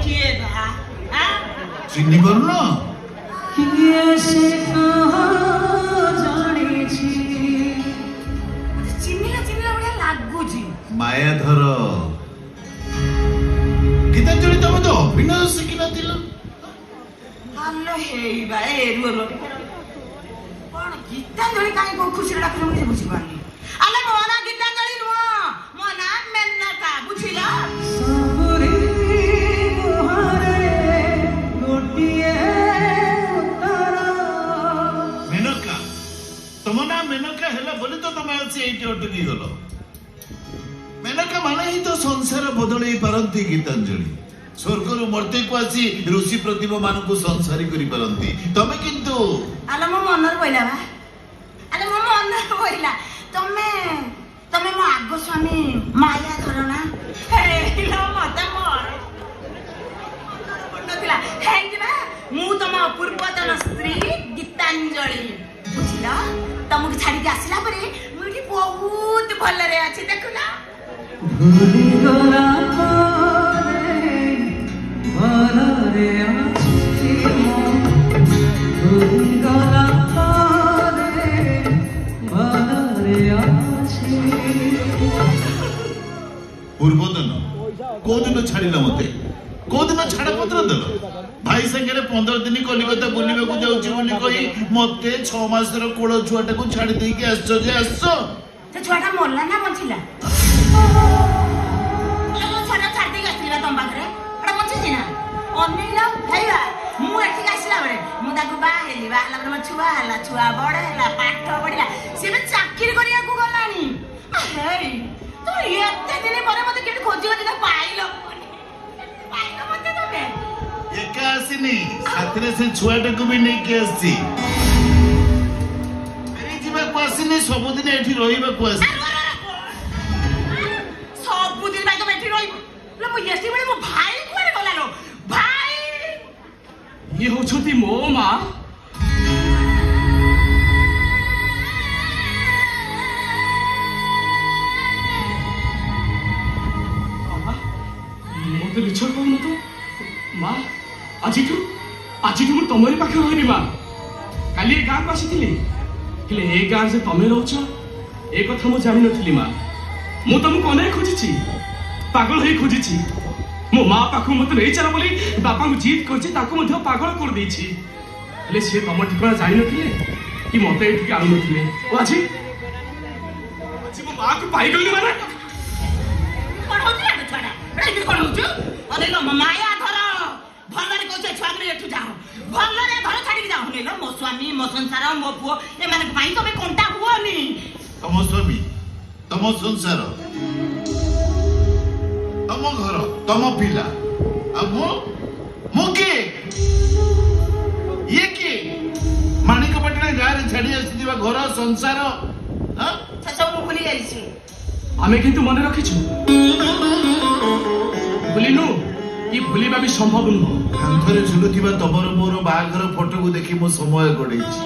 किए बा चिन्नी करुन किए से जाने छी चिन्नीला चिन्नीला बढिया लागुची मायाधर गीतांजलि तमे तो अभिनय शिखिनथिल हल्लो हेई बा ए रुरो कोन गीतांजलि काई को खुशी डाकले मुझे बुझी पानी अले मोना गीतांजलि नुआ मोना मेन्नता बुझिला सबरे मोहरे गोटिए उतारा मेनका तुम ना मेनका हेला बोली तो तुम आज एटी अटकी गलो मेनका माने ही तो संसार बदलई पारंती गीतांजलि स्वर्गर मर्ते को आसी ऋषि प्रतिभा मान को संसारी करी पारंती तमे किंतु अले मो मनर पहिला बा अले मो मनर पहिला तमे तमे मो आगो स्वामी माया धरना हे लो मत मोर नथिला हे दिबा मु तम पूर्वतन स्त्री गीतांजलि बुझिला तमु छाडी के आसिला परे मुठी बहुत भलरे अछि देखुना भूली गला परे भलरे अछि भूली गला परे भलरे अछि पूर्वतन कोदिन छाड़िला मते कोदिन छाड़ पत्र देल भाई संगे 15 दिन कलिकता बुलिबे को जाउची बोली कहि मते 6 मास रो कोळ छुआटा को छाड़ी देई के आसछो जे आसछो ते छुआटा मरला ना बचिला लो छाड़ा छाड़ देई आसिला तम पाखरे एटा बचिछि ना अनिला भाईबा मु एठी आसिला बरे मु ताकू बा हेली बा लागला म छुआ हला छुआ बडे हला पाठ पढिला सेबे चाकरी करिया को गलानी हेई तो एते दिन परे मते केट खोजी खोजी पाइलो पाइलो मते तमे एका आसिनी साथरे से छुआटा को भी नहीं के आसी अरे जीवा को आसिनी सब दिन एठी रहिबा को आसी सब दिन भाई तो बैठी रही लो मो येसी बळे मो भाई कोरे गला लो भाई ये होछती मो मा मते मिछ कहू तो माँ आज मु तमरी पाखे रही माँ काली ए गाँव को आसी हेले ए गाँव से तमे रोच ए कथा मु जानि नथिली माँ मु तुमको अनेक खोजी पागल होई खोजी मो माँ पाखु मत नहीं चला बोली बापा को जीत करछि ताको मध्य पागल कर देछि हेले से तम ठिकाना जानि नथिले कि मते एठी आउ नथिले ओ आज मो माँ को पाई गली माने कोन होती ना छडा रे कोन होछु अरे लो माया धर भलरे कोसे छुआगरे एठु जाओ भलरे घर छाडी जाओ ने लो मो स्वामी मो संसार मो पुओ ए माने पाई तमे कोंटा हुओनी तम स्वामी तम संसार तम घर तम पिला आ मो के ये के माणिक पटना गाँ रे छाड़ी आसीथिबा घर संसार हां से सब मु भूली जाईछी आमे किंतु मन रखिछु भूलिनु कि भूलिबा भी संभव नुह कांथरे झुलुथिबा तमर मोर बाघर फोटो को देखि मो समय गडैछि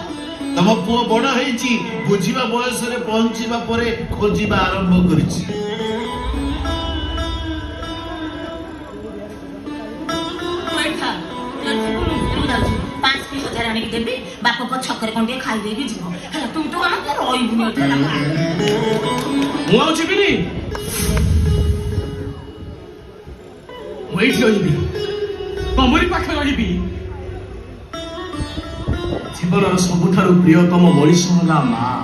तम पुओ बड़ हेछि बुझिबा बयस रे पहुंचीबा परे खोजिबा आरंभ करिछि बैठा पांच की हजार आने की देबी बाप को छक्कर कोंटे खाई देबी जीव ହେଲା तुम तो हम के रोई बुनी उठला मु आउ छिबिनी वैठ रहिबी तमरी पाखे रहिबी जीवनर सबुठारु प्रियतम मनीष होला माँ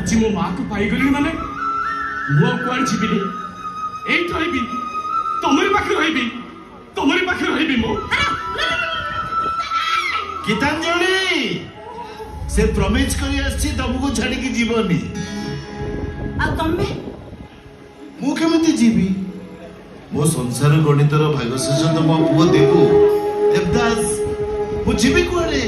आज मो माँ को पाईगली माने मु कुआड़ छिबिनी एई रहिबी तमरी पाखे रहिबी मो गीतांजलि से प्रमिज करी आछि तमको छाड़ी की जीवनी आ तम्मे मु केमिति जीवी मो संसार गणितर भाग शेष तो मो पुओ देबु देवदास मु जीवी कुआडे